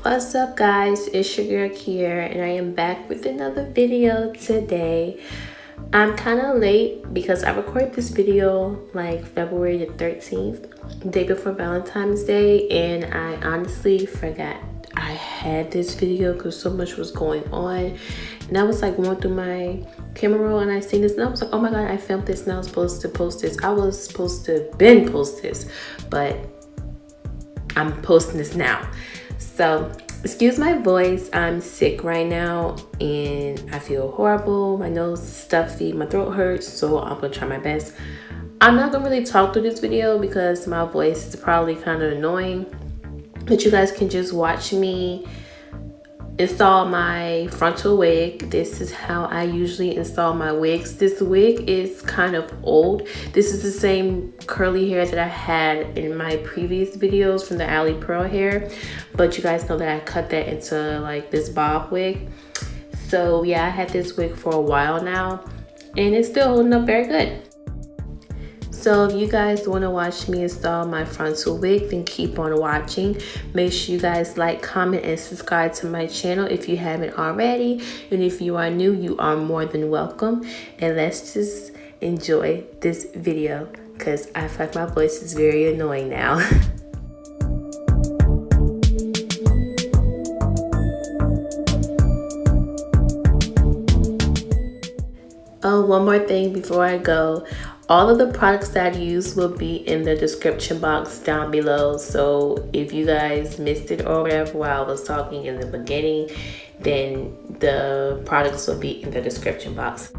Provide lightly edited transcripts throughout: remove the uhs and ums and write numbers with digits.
What's up guys, it's your girl Kiera and I am back with another video today. I'm kind of late because I recorded this video like February the 13th, day before Valentine's Day, and I honestly forgot I had this video because so much was going on. And I was like going through my camera roll and I seen this and I was like, oh my god, I filmed this and I was supposed to post this. I was supposed to post this, but I'm posting this now. So excuse my voice, I'm sick right now and I feel horrible. My nose is stuffy, my throat hurts, so I'm gonna try my best. I'm not gonna really talk through this video because my voice is probably kind of annoying, but you guys can just watch me install my frontal wig. This is how I usually install my wigs. This wig is kind of old. This is the same curly hair that I had in my previous videos from the Alley Pearl hair, but you guys know that I cut that into like this bob wig. So yeah, I had this wig for a while now and it's still holding up very good. So if you guys want to watch me install my frontal wig, then keep on watching. Make sure you guys like, comment, and subscribe to my channel if you haven't already. And if you are new, you are more than welcome. And let's just enjoy this video because I feel like my voice is very annoying now. Oh, one more thing before I go. All of the products that I use will be in the description box down below. So if you guys missed it or whatever while I was talking in the beginning, then the products will be in the description box.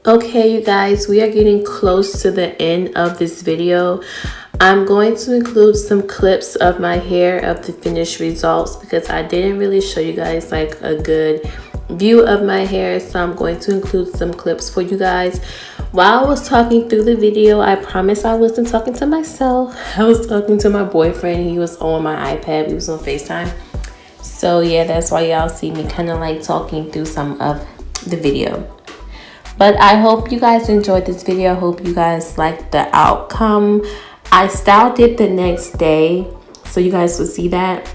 Okay, you guys, we are getting close to the end of this video. I'm going to include some clips of my hair of the finished results because I didn't really show you guys like a good view of my hair, so I'm going to include some clips for you guys. While I was talking through the video, I promise I wasn't talking to myself. I was talking to my boyfriend. He was on my iPad. He was on FaceTime. So yeah, that's why y'all see me kind of like talking through some of the video. But I hope you guys enjoyed this video. I hope you guys liked the outcome. I styled it the next day, so you guys will see that.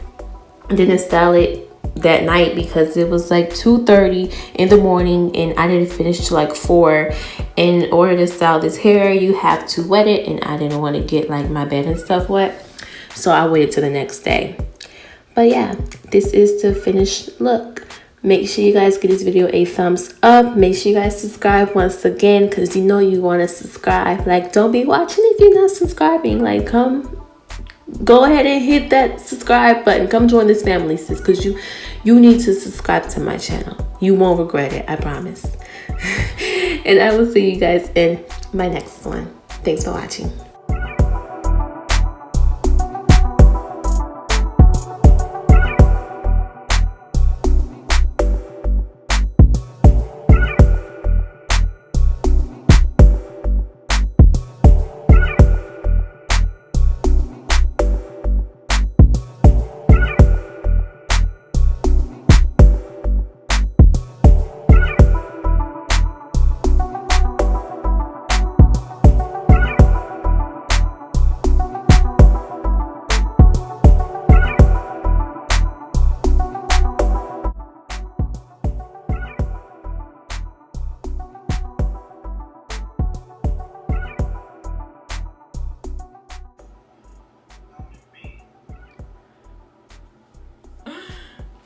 I didn't style it that night because it was like 2:30 in the morning and I didn't finish till like 4. In order to style this hair, you have to wet it, and I didn't want to get like my bed and stuff wet, so I waited till the next day. But yeah, this is the finished look. Make sure you guys give this video a thumbs up. Make sure you guys subscribe once again, because you know you want to subscribe. Like, don't be watching if you're not subscribing. Like, go ahead and hit that subscribe button. Come join this family, sis, because you need to subscribe to my channel. You won't regret it, I promise. And I will see you guys in my next one. Thanks for watching.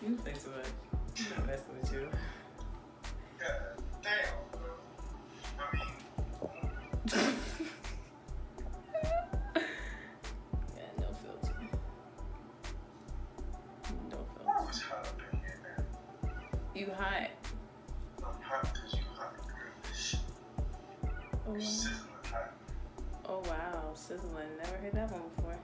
You think so much. I'm not messing with you. God damn, bro. I mean. Yeah, no filter. No filter. I was hot up in here, man. You hot? I'm hot because you hot, girl. Oh, you sizzling hot. Oh, wow. Sizzling. Never heard that one before.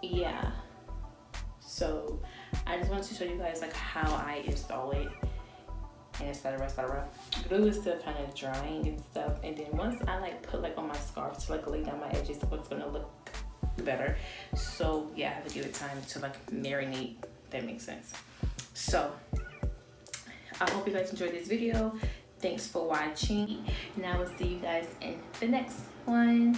Yeah, so I just wanted to show you guys like how I install it, and etc. Glue is still kind of drying and stuff, and then once I like put like on my scarf to like lay down my edges, it's gonna look better. So yeah, I have to give it time to like marinate, if that makes sense. So I hope you guys enjoyed this video. Thanks for watching, and I will see you guys in the next one.